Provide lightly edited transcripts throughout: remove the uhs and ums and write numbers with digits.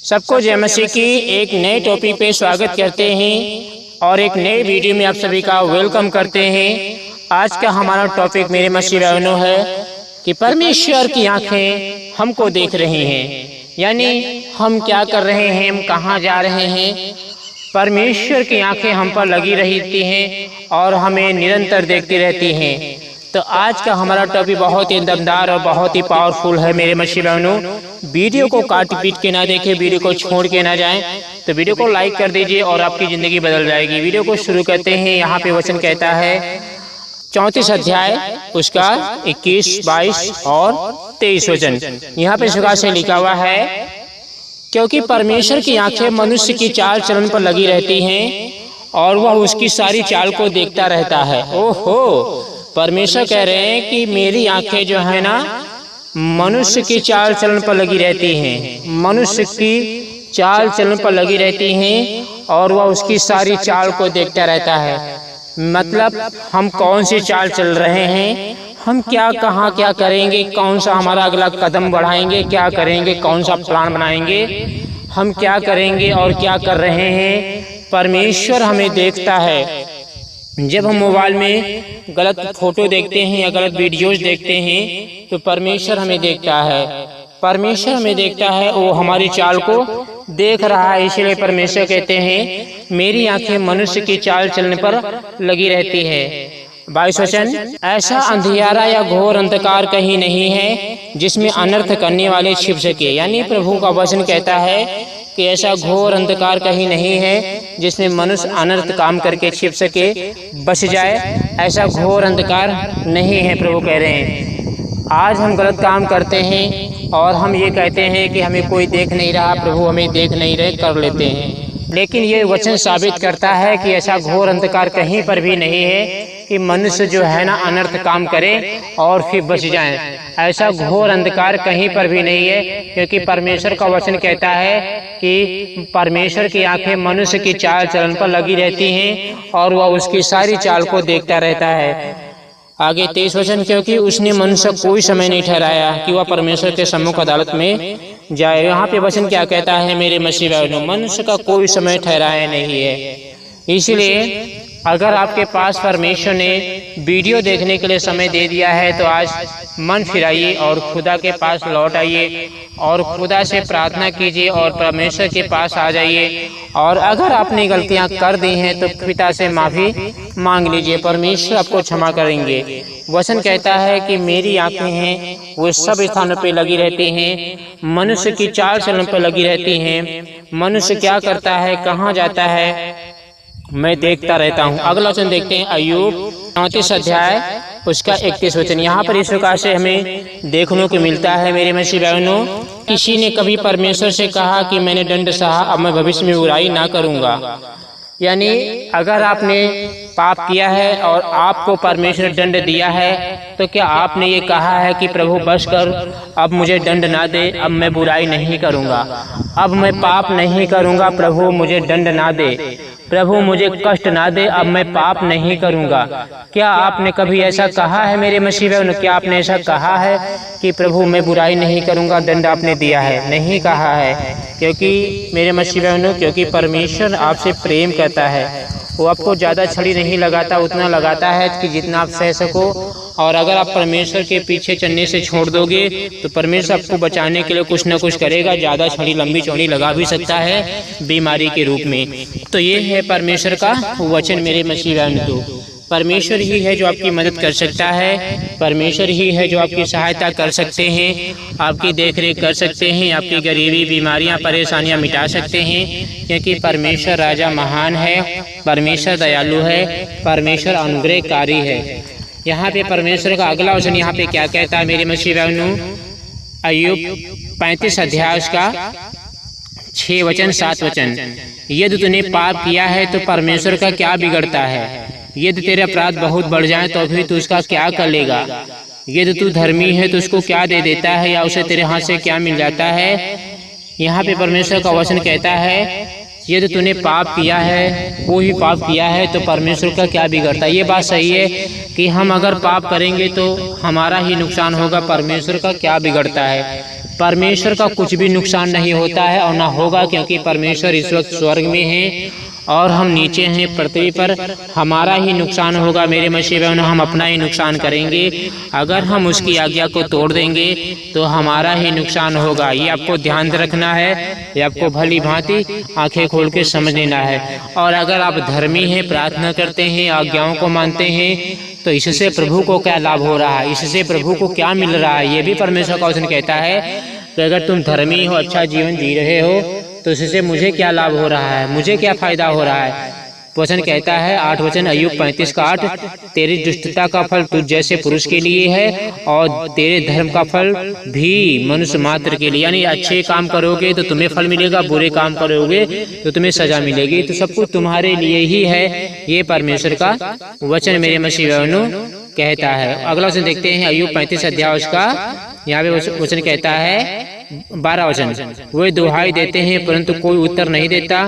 सबको जय मसीह की एक नए टॉपिक पे स्वागत करते हैं और एक नए वीडियो में आप सभी का वेलकम करते हैं। आज का हमारा टॉपिक मेरे मसीह बहनों है कि परमेश्वर की आंखें हमको देख रही हैं, यानी हम क्या कर रहे हैं, हम कहाँ जा रहे हैं। परमेश्वर की आंखें हम पर लगी रहती हैं और हमें निरंतर देखती रहती हैं। तो आज का हमारा टॉपिक बहुत ही दमदार और बहुत ही पावरफुल है मेरे मसीह बहनों। वीडियो को काट पीट के ना देखें, वीडियो को छोड़ के ना जाएं। तो वीडियो को लाइक कर दीजिए और आपकी ज़िंदगी बदल जाएगी। वीडियो को शुरू करते हैं। यहाँ पे वचन कहता है 34 अध्याय उसका 21, 22 और 23 वचन। यहाँ पे सुखा से लिखा हुआ है, क्योंकि परमेश्वर की आंखें मनुष्य की चाल चलन पर लगी रहती हैं और वह उसकी सारी चाल को देखता रहता है। ओहो, परमेश्वर कह रहे हैं कि मेरी आंखें जो है ना मनुष्य की चाल चलन पर लगी रहती हैं, मनुष्य की चाल चलन पर लगी रहती हैं और वह उसकी सारी चाल को देखता रहता है। मतलब हम कौन सी चाल चल रहे हैं, हम क्या कहाँ क्या करेंगे, कौन सा हमारा अगला कदम बढ़ाएंगे, क्या करेंगे, कौन सा प्लान बनाएंगे, हम क्या करेंगे और क्या कर रहे हैं, परमेश्वर हमें देखता है। जब हम मोबाइल में गलत फोटो देखते हैं या गलत वीडियोस देखते हैं तो परमेश्वर हमें देखता है। परमेश्वर हमें देखता है, वो हमारी चाल को देख रहा है। इसलिए परमेश्वर कहते हैं मेरी आंखें मनुष्य की चाल चलने पर लगी रहती है। 22 वचन, ऐसा अंधियारा या घोर अंधकार कहीं नहीं है जिसमें अनर्थ करने वाले छिप सके। यानी प्रभु का वचन कहता है कि ऐसा घोर अंधकार कहीं नहीं है जिसमें मनुष्य अनर्थ काम करके छिप सके, बच जाए। ऐसा घोर अंधकार नहीं है, प्रभु कह रहे हैं। आज हम गलत काम करते हैं और हम ये कहते हैं कि हमें कोई देख नहीं रहा, प्रभु हमें देख नहीं रहे, कर लेते हैं। लेकिन ये वचन साबित करता है कि ऐसा घोर अंधकार कहीं पर भी नहीं है कि मनुष्य जो है ना अनर्थ काम करे और फिर बच जाए। ऐसा घोर अंधकार कहीं पर भी नहीं है, क्योंकि परमेश्वर का वचन कहता है कि परमेश्वर की आंखें मनुष्य की चाल चलन पर लगी रहती हैं और वह उसकी सारी चाल को देखता रहता है। आगे 23 वचन, क्योंकि उसने मनुष्य कोई समय नहीं ठहराया कि वह परमेश्वर के सम्मुख अदालत में जाए। यहाँ पे वचन क्या कहता है मेरे मसीह बहनों, मनुष्य का कोई समय ठहराया नहीं है। इसलिए अगर आपके पास परमेश्वर ने वीडियो देखने के लिए समय दे दिया है तो आज मन फिराइए और खुदा के पास लौट आइए और खुदा से प्रार्थना कीजिए और परमेश्वर के पास आ जाइए। और अगर आपने गलतियां कर दी हैं तो पिता से माफ़ी मांग लीजिए, परमेश्वर आपको क्षमा करेंगे। वचन कहता है कि मेरी आंखें हैं वो सब स्थानों पे लगी रहती हैं, मनुष्य की चाल चलन पर लगी रहती हैं। मनुष्य क्या करता है, कहाँ जाता है, मैं देखता रहता हूँ। अगला वचन देखते हैं, अय्यूब 34 अध्याय उसका 31 वचन। यहाँ पर इस प्रकार से हमें देखने को मिलता है मेरे मसीह बहनों, किसी ने कभी परमेश्वर से कहा कि मैंने दंड सहा, अब मैं भविष्य में बुराई ना करूँगा। यानी अगर आपने पाप किया है और आपको परमेश्वर ने दंड दिया है तो क्या आपने ये कहा है कि प्रभु बस कर, अब मुझे दंड ना दे, अब मैं बुराई नहीं करूँगा, अब मैं पाप नहीं करूँगा, प्रभु मुझे दंड ना दे, प्रभु मुझे कष्ट ना दे, अब मैं पाप नहीं करूँगा। क्या आपने कभी ऐसा कहा है मेरे मसीह बहनों? क्या आपने ऐसा कहा है कि प्रभु मैं बुराई नहीं करूँगा, दंड आपने दिया है? नहीं कहा है, क्योंकि मेरे मसीह बहनों, क्योंकि परमेश्वर आपसे प्रेम करता है। वो आपको ज़्यादा छड़ी नहीं लगाता, उतना लगाता है कि जितना आप सह सको। और अगर आप परमेश्वर के पीछे चलने से छोड़ दोगे तो परमेश्वर आपको बचाने के लिए कुछ न कुछ करेगा। ज़्यादा छड़ी लंबी चौड़ी लगा भी सकता है बीमारी के रूप में। तो ये है परमेश्वर का वचन मेरे मसीह बहनों। परमेश्वर ही है जो आपकी मदद कर सकता है, परमेश्वर ही है जो आपकी सहायता कर सकते हैं, आपकी देखरेख कर सकते हैं, आपकी गरीबी, बीमारियां, परेशानियां मिटा सकते हैं। क्योंकि परमेश्वर राजा महान है, परमेश्वर दयालु है, परमेश्वर अनुग्रहकारी है। यहाँ पे परमेश्वर का अगला वचन यहाँ पे क्या कहता है मेरे मसीह बहनों, अय्यूब 35 अध्याय उसका 6 वचन 7 वचन, यदि तूने पाप किया है तो परमेश्वर का क्या बिगड़ता है, यदि तेरे अपराध बहुत बढ़ जाए तो भी तू उसका क्या कर लेगा, यदि तू धर्मी है तो उसको क्या दे देता है या उसे तेरे हाथ से क्या मिल जाता है। यहाँ पे परमेश्वर का वचन कहता है यदि तूने पाप किया है, वो ही पाप किया है, तो परमेश्वर का क्या बिगड़ता है। ये बात सही है कि हम अगर पाप करेंगे तो हमारा ही नुकसान होगा, परमेश्वर का क्या बिगड़ता है। परमेश्वर का कुछ भी नुकसान नहीं होता है और ना होगा, क्योंकि परमेश्वर इस वक्त स्वर्ग में है और हम नीचे हैं पृथ्वी पर। हमारा ही नुकसान होगा मेरे मसीह बहनों, हम अपना ही नुकसान करेंगे। अगर हम उसकी आज्ञा को तोड़ देंगे तो हमारा ही नुकसान होगा। ये आपको ध्यान रखना है, ये आपको भली भांति आंखें खोल के समझ लेना है। और अगर आप धर्मी हैं, प्रार्थना करते हैं, आज्ञाओं को मानते हैं, तो इससे प्रभु को क्या लाभ हो रहा है, इससे प्रभु को क्या मिल रहा है, ये भी परमेश्वर का वचन कहता है कि अगर तुम धर्मी हो, अच्छा जीवन जी रहे हो, तो इससे मुझे क्या लाभ हो रहा है, मुझे क्या फायदा हो रहा है। वचन कहता है 8 वचन अय्यूब 35 का 8, तेरी दुष्टता का फल तुझ जैसे पुरुष के लिए है और तेरे धर्म का फल भी मनुष्य मात्र के लिए। यानी अच्छे काम करोगे तो तुम्हें फल मिलेगा, बुरे काम करोगे तो तुम्हें सजा मिलेगी। तो सब कुछ तुम्हारे लिए ही है, ये परमेश्वर का वचन मेरे मसीह बहनों कहता है। अगला वचन देखते हैं अय्यूब 35 अध्याय उसका, यहाँ पे वचन कहता है 12 वचन, वे दुहाई देते हैं परंतु कोई उत्तर नहीं देता,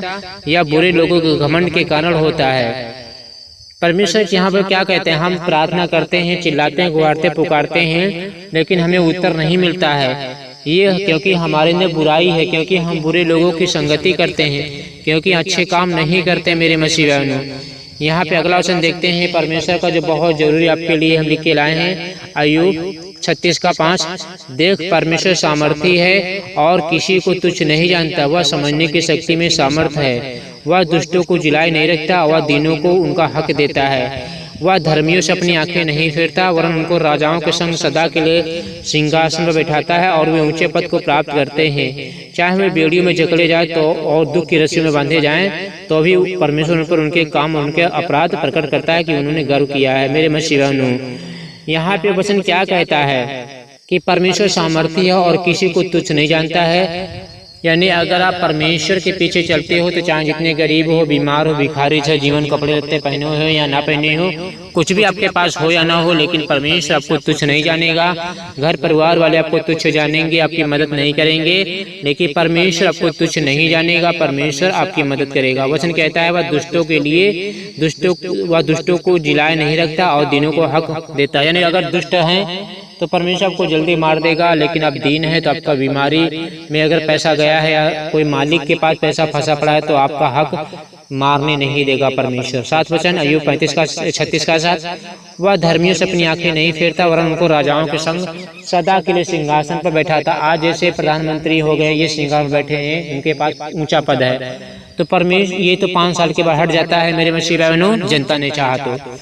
या बुरे लोगों के घमंड के कारण होता है। परमेश्वर यहाँ पर क्या कहते हैं, हम प्रार्थना करते हैं, चिल्लाते हैं, गुहारते पुकारते हैं, लेकिन हमें उत्तर नहीं मिलता है। ये क्योंकि हमारे अंदर बुराई है, क्योंकि हम बुरे लोगों की संगति करते हैं, क्योंकि अच्छे काम नहीं करते मेरे मसीह बहनों। यहाँ पे अगला वचन देखते हैं परमेश्वर का, जो बहुत जरूरी आपके लिए हम लिख के लाए हैं। अय्यूब 36 का 5, देख परमेश्वर सामर्थी है और किसी को तुच्छ नहीं जानता, वह समझने की शक्ति में सामर्थ है, वह दुष्टों को जिलाए नहीं रखता, वह दीनों को उनका हक देता है, वह धर्मियों से अपनी आंखें नहीं फेरता, वरन उनको राजाओं के संग सदा के लिए सिंहासन पर बैठाता है और वे ऊंचे पद को प्राप्त करते हैं। चाहे वे बेड़ियों में जकड़े जाए तो और दुख की रस्सी में बांधे जाएं, तो भी परमेश्वर उन पर उनके काम और उनके अपराध प्रकट करता है कि उन्होंने गर्व किया है मेरे मसीह बहनों। यहाँ पे वचन क्या कहता है कि परमेश्वर सामर्थी है और किसी को तुच्छ नहीं जानता है। यानी अगर आप परमेश्वर के पीछे चलते हो तो चाहे जितने गरीब हो, बीमार हो, भिखारी हो, जीवन कपड़े लत्ते पहने हो या ना पहने हो, कुछ भी आपके पास हो या ना हो, लेकिन परमेश्वर आपको तुच्छ नहीं जानेगा। घर परिवार वाले आपको तुच्छ जानेंगे, आपकी मदद नहीं करेंगे, लेकिन परमेश्वर आपको तुच्छ नहीं जानेगा, परमेश्वर आपकी मदद करेगा। वचन कहता है वह दुष्टों के लिए दुष्टों को जिलाए नहीं रखता और दीनों को हक देता है। यानी अगर दुष्ट हैं तो परमेश्वर आपको जल्दी मार देगा, लेकिन आप दीन है तो आपका बीमारी में अगर पैसा गया है या कोई मालिक के पास पैसा फंसा पड़ा है तो आपका हक मारने नहीं देगा परमेश्वर। 7 वचन अय्यूब 36 का 7, वह धर्मियों से अपनी आंखें नहीं फेरता, वरन उनको राजाओं के संग सदा के लिए सिंहासन पर बैठाता। आज जैसे प्रधानमंत्री हो गए, ये सिंहासन पर बैठे हैं, उनके पास ऊंचा पद है, तो परमेश्वर ये तो 5 साल के बाद हट जाता है मेरे मसीह बहनों, जनता ने चाहा तो।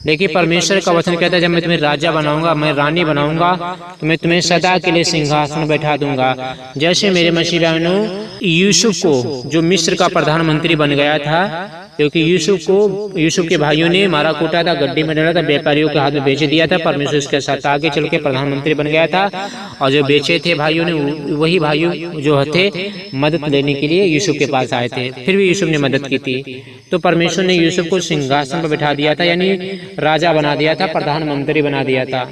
लेकिन परमेश्वर का वचन कहता है जब मैं तुम्हें राजा बनाऊंगा, मैं रानी बनाऊंगा, तो मैं तुम्हें सदा के लिए सिंहासन बैठा दूंगा। जैसे मेरे मसीह बहनों यूसुफ को जो मिस्र का प्रधानमंत्री बन गया था, क्योंकि यूसुफ के भाइयों ने मारा कूटा था, गड्ढे में डाला था, व्यापारियों के हाथ में बेच दिया था। परमेश्वर उसके साथ आगे चल के प्रधानमंत्री बन गया था, और जो बेचे थे भाइयों ने, वही भाइयों जो थे मदद लेने के लिए यूसुफ के पास आए थे, फिर भी यूसुफ ने मदद की थी। तो परमेश्वर ने यूसुफ को सिंहासन पर बैठा दिया था, यानी राजा बना दिया था, प्रधानमंत्री बना दिया था।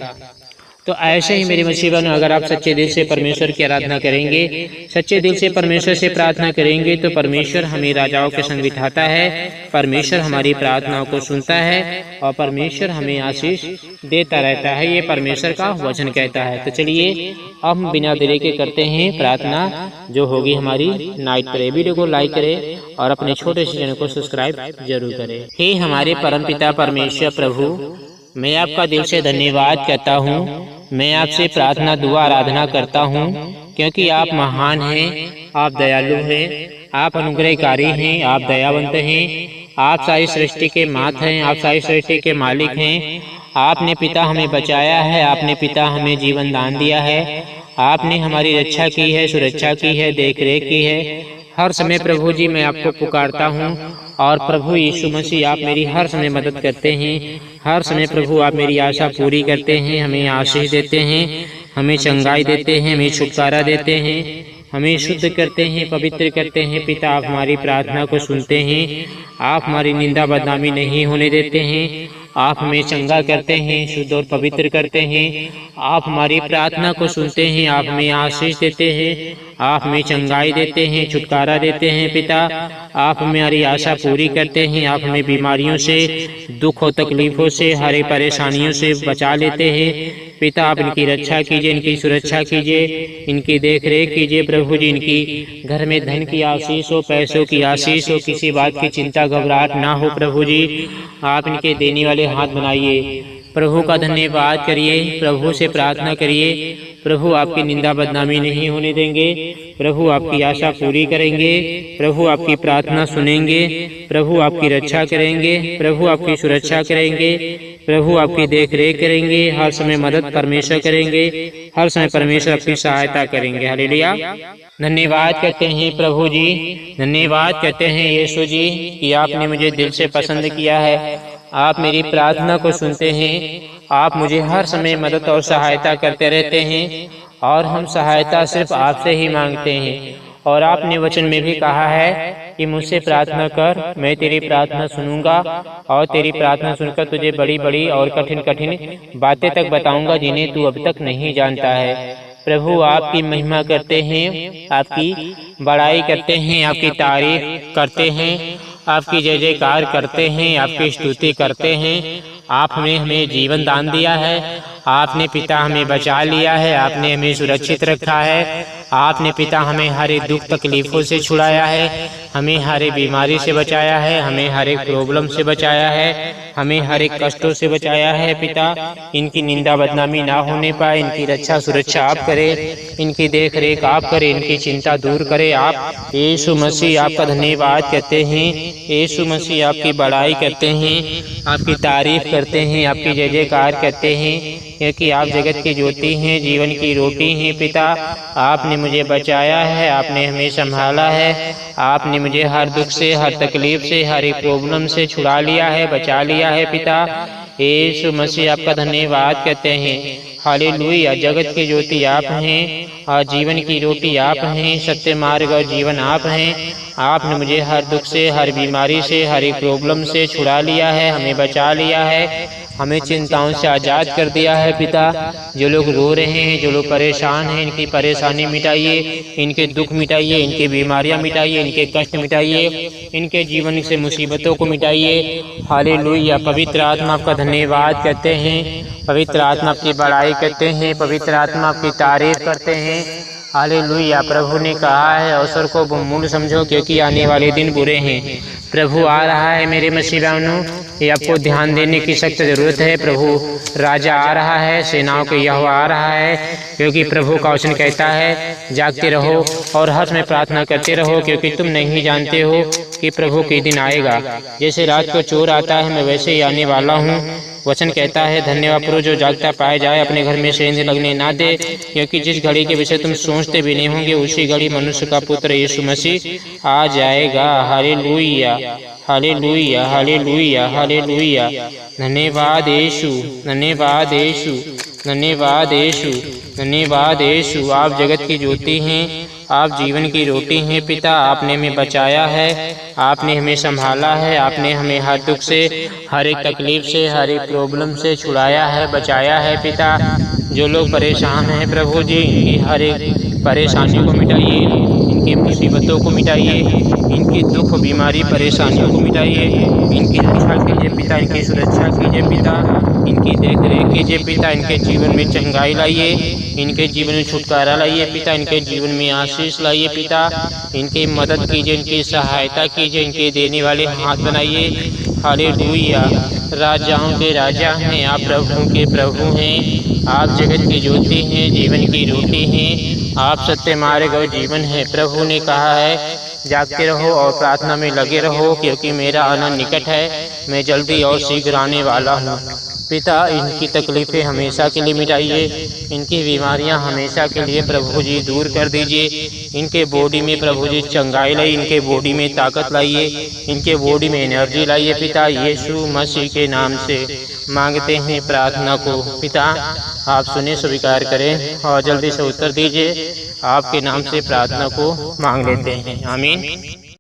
तो ऐसे ही मेरे मसीह बहनों, अगर आप सच्चे दिल से परमेश्वर की आराधना करेंगे, सच्चे दिल से परमेश्वर से प्रार्थना करेंगे, तो परमेश्वर हमें राजाओं के संग बिठाता है, परमेश्वर हमारी प्रार्थनाओं को सुनता है और परमेश्वर हमें आशीष देता रहता है। ये परमेश्वर का वचन कहता है। तो चलिए अब हम बिना देरी के करते हैं प्रार्थना जो होगी हमारी नाइट प्रेयर। वीडियो को लाइक करें और अपने छोटे से चैनल को सब्सक्राइब जरूर करें। हे हमारे परमपिता परमेश्वर प्रभु, मैं आपका दिल से धन्यवाद कहता हूँ। मैं आपसे प्रार्थना दुआ आराधना करता हूँ, क्योंकि आप महान हैं, आप दयालु हैं, आप अनुग्रहकारी हैं, आप दयावंत हैं, आप सारी सृष्टि के मात हैं, आप सारी सृष्टि के मालिक हैं। आपने पिता हमें बचाया है, आपने पिता हमें जीवन दान दिया है, आपने हमारी रक्षा की है, सुरक्षा की है, देख रेख की है। हर समय प्रभु जी मैं आपको पुकारता हूँ, और प्रभु यीशु मसीह आप मेरी हर समय मदद करते हैं। हर समय प्रभु आप मेरी आशा पूरी करते हैं, हमें आशीष देते हैं, हमें चंगाई देते हैं, हमें छुटकारा देते हैं, हमें शुद्ध करते हैं, पवित्र करते हैं। पिता आप हमारी प्रार्थना को सुनते हैं, आप हमारी निंदा बदनामी नहीं होने देते हैं, आप हमें चंगा करते हैं, शुद्ध और पवित्र करते हैं। आप हमारी प्रार्थना को सुनते हैं, आप हमें आशीष देते हैं, आप हमें चंगाई देते हैं, छुटकारा देते हैं। पिता आप हमारी आशा पूरी करते हैं, आप हमें बीमारियों से, दुख और तकलीफों से, हर परेशानियों से बचा लेते हैं। पिता आप इनकी रक्षा कीजिए, इनकी सुरक्षा कीजिए, इनकी देख रेख कीजिए प्रभु जी। इनकी घर में धन की आशीष हो, पैसों की आशीष हो, किसी बात की चिंता घबराहट ना हो प्रभु जी। आप इनके देने वाले हाथ बनाइए। प्रभु का धन्यवाद करिए, प्रभु से प्रार्थना करिए। प्रभु आपकी निंदा बदनामी नहीं होने देंगे। प्रभु आपकी आशा पूरी करेंगे। प्रभु आपकी प्रार्थना सुनेंगे। प्रभु आपकी रक्षा करेंगे। प्रभु आपकी सुरक्षा करेंगे। प्रभु आपकी देख रेख करेंगे। हर समय मदद परमेश्वर करेंगे। हर समय परमेश्वर आपकी सहायता करेंगे। हालेलुया। धन्यवाद करते हैं प्रभु जी, धन्यवाद करते हैं यीशु जी कि आपने मुझे दिल से पसंद किया है। आप मेरी प्रार्थना को सुनते हैं। आप मुझे हर समय मदद और सहायता करते रहते हैं और हम सहायता सिर्फ आपसे ही मांगते हैं। और आपने वचन में भी कहा है कि मुझसे प्रार्थना कर, मैं तेरी प्रार्थना सुनूंगा और तेरी प्रार्थना सुनकर तुझे बड़ी बड़ी और कठिन कठिन बातें तक बताऊंगा जिन्हें तू अब तक नहीं जानता है। प्रभु आपकी महिमा करते हैं, आपकी बड़ाई करते हैं, आपकी तारीफ करते हैं, आपकी जय जयकार करते हैं, आपकी स्तुति करते हैं। आपने हमें जीवन दान दिया है। आपने पिता हमें बचा लिया है। आपने हमें सुरक्षित रखा है। आपने पिता हमें हर एक दुख तकलीफों से छुड़ाया है, हमें हर एक बीमारी से बचाया है, हमें हर एक प्रॉब्लम से बचाया है, हमें हर एक कष्टों से बचाया है। पिता इनकी निंदा बदनामी ना होने पाए, इनकी रक्षा सुरक्षा आप करें, इनकी देख रेख आप करें, इनकी चिंता दूर करें आप। यीशु मसीह आपका धन्यवाद करते हैं। यीशु मसीह आपकी बड़ाई करते हैं, आपकी तारीफ करते हैं, आपकी जय जयकार करते हैं, क्योंकि आप जगत की ज्योति हैं, जीवन की रोटी हैं। पिता आपने मुझे बचाया है, आपने हमें संभाला है, आपने मुझे हर दुख से, हर तकलीफ से, हर एक प्रॉब्लम से छुड़ा लिया है, बचा लिया है। पिता यीशु मसीह आपका धन्यवाद करते हैं। हालेलुया। जगत की ज्योति आप हैं और जीवन की रोटी आप हैं, सत्य मार्ग और जीवन आप हैं। आपने मुझे हर दुख से, हर बीमारी से, हर एक प्रॉब्लम से छुड़ा लिया है, हमें बचा लिया है, हमें चिंताओं से आज़ाद कर दिया है। पिता जो लोग रो रहे हैं, जो लोग परेशान हैं, इनकी परेशानी मिटाइए, इनके दुख मिटाइए, इनकी बीमारियां मिटाइए, इनके कष्ट मिटाइए, इनके जीवन से मुसीबतों को मिटाइए। हालेलुया। पवित्र आत्मा आपका धन्यवाद करते हैं, पवित्र आत्मा आपकी बड़ाई करते हैं, पवित्र आत्मा आपकी तारीफ करते हैं। हालेलुया। प्रभु ने कहा है अवसर को बहुमूल्य समझो क्योंकि आने वाले दिन बुरे हैं। प्रभु आ रहा है मेरे मसीह भाइयों, ये आपको ध्यान देने की सख्त जरूरत है। प्रभु राजा आ रहा है, सेनाओं के यहोवा आ रहा है, क्योंकि प्रभु का वचन कहता है जागते रहो और हर समय प्रार्थना करते रहो, क्योंकि तुम नहीं जानते हो कि प्रभु के दिन आएगा। जैसे रात को चोर आता है, मैं वैसे ही आने वाला हूँ। वचन कहता है धन्यवाद पुरुष जो जागता पाया जाए, अपने घर में सेंध लगने ना दे, क्योंकि जिस घड़ी के विषय तुम सोचते भी नहीं होंगे उसी घड़ी मनुष्य का पुत्र यीशु मसीह आ जाएगा। Hallelujah, hallelujah, hallelujah, hallelujah. धन्यवाद यीशु, धन्यवाद यीशु, धन्यवाद यीशु, धन्यवाद यीशु। आप जगत की ज्योति हैं, आप जीवन की रोटी हैं। पिता आपने हमें बचाया है, आपने हमें संभाला है, आपने हमें हर दुख से, हर एक तकलीफ से, हर एक प्रॉब्लम से छुड़ाया है, बचाया है। पिता जो लोग परेशान हैं प्रभु जी, इनकी हर एक परेशानी को मिटाइए, इनकी मुसीबतों को मिटाइए, इनकी दुख बीमारी परेशानियों को मिटाइए, इनकी रक्षा कीजिए पिता, इनकी सुरक्षा कीजिए पिता, इनकी देख रेख कीजिए पिता, इनके जीवन में चंगाई लाइए, इनके जीवन में छुटकारा लाइए पिता, इनके जीवन में आशीष लाइए पिता, इनकी मदद कीजिए, इनकी सहायता कीजिए, इनके देने वाले हाथ बनाइए। हालेलुया। राजाओं के राजा हैं आप, प्रभुओं के प्रभु हैं, आप जगत की ज्योति हैं, जीवन की रोटी हैं, आप सत्य मार्ग और जीवन है। प्रभु ने कहा है जागते रहो और प्रार्थना में लगे रहो, क्योंकि मेरा आना निकट है, मैं जल्दी और शीघ्र आने वाला हूँ। पिता इनकी तकलीफ़ें हमेशा के लिए मिटाइए, इनकी बीमारियां हमेशा के लिए प्रभु जी दूर कर दीजिए, इनके बॉडी में प्रभु जी चंगाई लाइए, इनके बॉडी में ताकत लाइए, इनके बॉडी में एनर्जी लाइए पिता। यीशु मसीह के नाम से मांगते हैं प्रार्थना को पिता, आप सुने स्वीकार करें और जल्दी से उत्तर दीजिए। आपके नाम से प्रार्थना को मांग लेते हैं, आमीन।